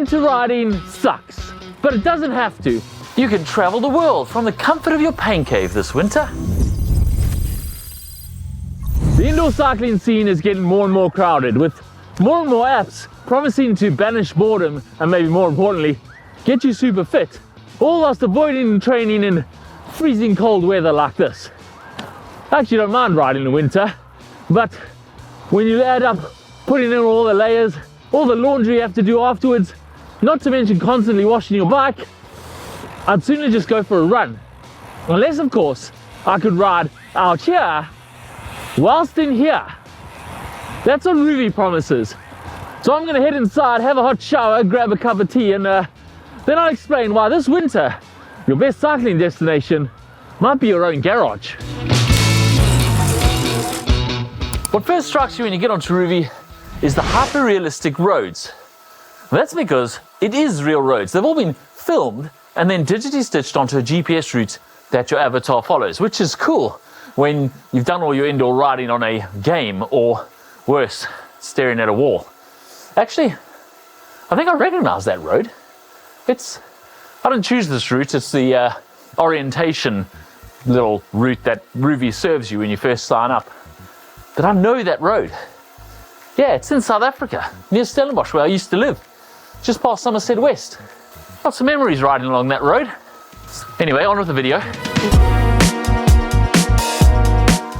winter riding sucks, but it doesn't have to. You can travel the world from the comfort of your pain cave this winter. The indoor cycling scene is getting more and more crowded, with more and more apps promising to banish boredom and, maybe more importantly, get you super fit, all whilst avoiding training in freezing cold weather like this. I actually don't mind riding in winter, but when you add up putting in all the layers, all the laundry you have to do afterwards, not to mention constantly washing your bike, I'd sooner just go for a run. Unless, of course, I could ride out here whilst in here. That's what Rouvy promises. So I'm gonna head inside, have a hot shower, grab a cup of tea, and then I'll explain why this winter your best cycling destination might be your own garage. What first strikes you when you get onto Rouvy is the hyper-realistic roads. That's because it is real roads. They've all been filmed and then digitally stitched onto a GPS route that your avatar follows, which is cool when you've done all your indoor riding on a game, or worse, staring at a wall. Actually, I think I recognize that road. I didn't choose this route, it's the orientation little route that Rouvy serves you when you first sign up. But I know that road. Yeah, it's in South Africa, near Stellenbosch, where I used to live, just past Somerset West. Lots of memories riding along that road. Anyway, on with the video.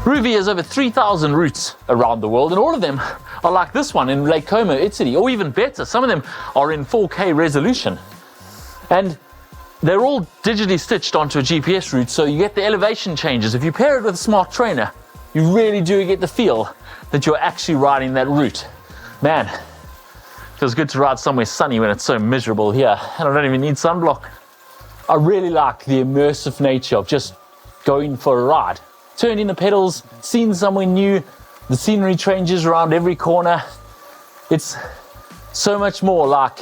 Rouvy has over 3,000 routes around the world, and all of them are like this one in Lake Como, Italy, or even better. Some of them are in 4K resolution. And they're all digitally stitched onto a GPS route, so you get the elevation changes. If you pair it with a smart trainer, you really do get the feel that you're actually riding that route. Man, feels good to ride somewhere sunny when it's so miserable here, and I don't even need sunblock. I really like the immersive nature of just going for a ride. Turning the pedals, seeing somewhere new, the scenery changes around every corner. It's so much more like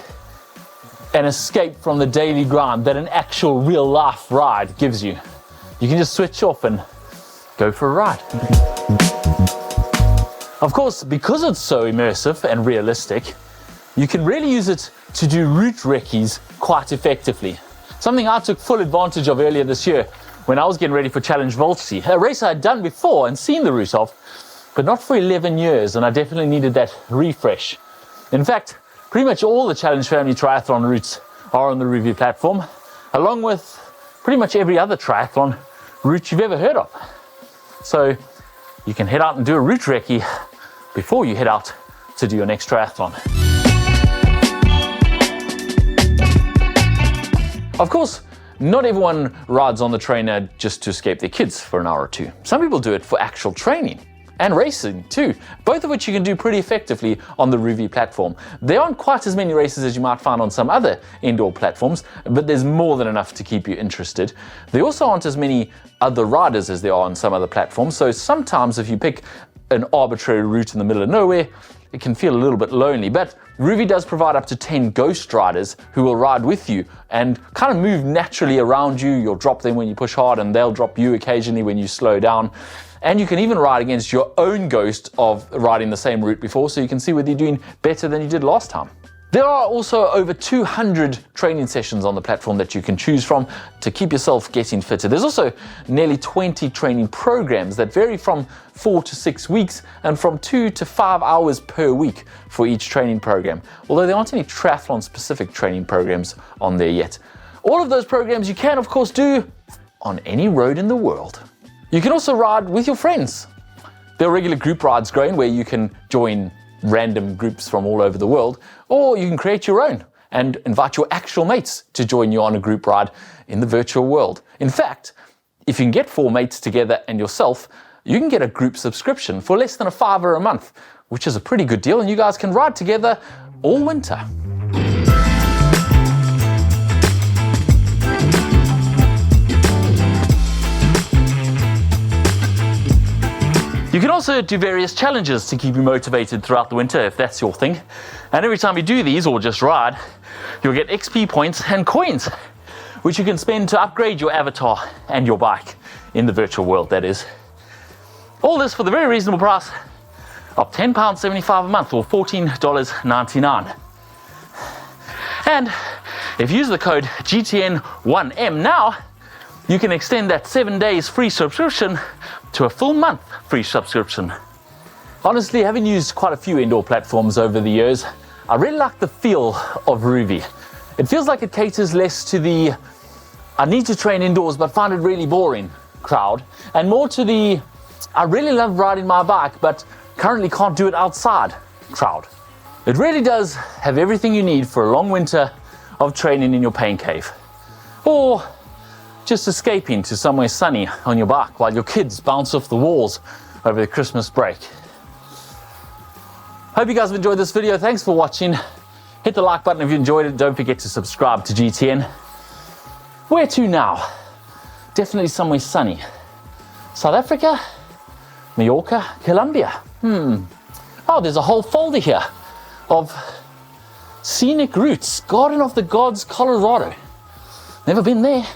an escape from the daily grind that an actual real life ride gives you. You can just switch off and go for a ride. Of course, because it's so immersive and realistic, you can really use it to do route recce's quite effectively. Something I took full advantage of earlier this year when I was getting ready for Challenge Voltsy, a race I had done before and seen the route of, but not for 11 years, and I definitely needed that refresh. In fact, pretty much all the Challenge Family Triathlon routes are on the Rouvy platform, along with pretty much every other triathlon route you've ever heard of. So you can head out and do a route recce before you head out to do your next triathlon. Of course, not everyone rides on the trainer just to escape their kids for an hour or two. Some people do it for actual training and racing too, both of which you can do pretty effectively on the Rouvy platform. There aren't quite as many races as you might find on some other indoor platforms, but there's more than enough to keep you interested. There also aren't as many other riders as there are on some other platforms, so sometimes if you pick an arbitrary route in the middle of nowhere, it can feel a little bit lonely. But Rouvy does provide up to 10 ghost riders who will ride with you and kind of move naturally around you. You'll drop them when you push hard and they'll drop you occasionally when you slow down. And you can even ride against your own ghost of riding the same route before, so you can see whether you're doing better than you did last time. There are also over 200 training sessions on the platform that you can choose from to keep yourself getting fitter. There's also nearly 20 training programs that vary from 4 to 6 weeks and from 2 to 5 hours per week for each training program, although there aren't any triathlon specific training programs on there yet. All of those programs you can of course do on any road in the world. You can also ride with your friends. There are regular group rides going where you can join random groups from all over the world, or you can create your own and invite your actual mates to join you on a group ride in the virtual world. In fact, if you can get 4 mates together and yourself, you can get a group subscription for less than $5 a month, which is a pretty good deal, and you guys can ride together all winter. You can also do various challenges to keep you motivated throughout the winter if that's your thing. And every time you do these or just ride, you'll get XP points and coins, which you can spend to upgrade your avatar and your bike in the virtual world, that is. All this for the very reasonable price of £10.75 a month or $14.99. And if you use the code GTN1M now, you can extend that 7 days free subscription to a full month free subscription. Honestly, having used quite a few indoor platforms over the years, I really like the feel of Rouvy. It feels like it caters less to the I need to train indoors but find it really boring crowd, and more to the I really love riding my bike but currently can't do it outside crowd. It really does have everything you need for a long winter of training in your pain cave, or just escaping to somewhere sunny on your bike while your kids bounce off the walls over the Christmas break. Hope you guys have enjoyed this video. Thanks for watching. Hit the like button if you enjoyed it. Don't forget to subscribe to GTN. Where to now? Definitely somewhere sunny. South Africa, Mallorca, Colombia. Oh, there's a whole folder here of scenic routes. Garden of the Gods, Colorado. Never been there.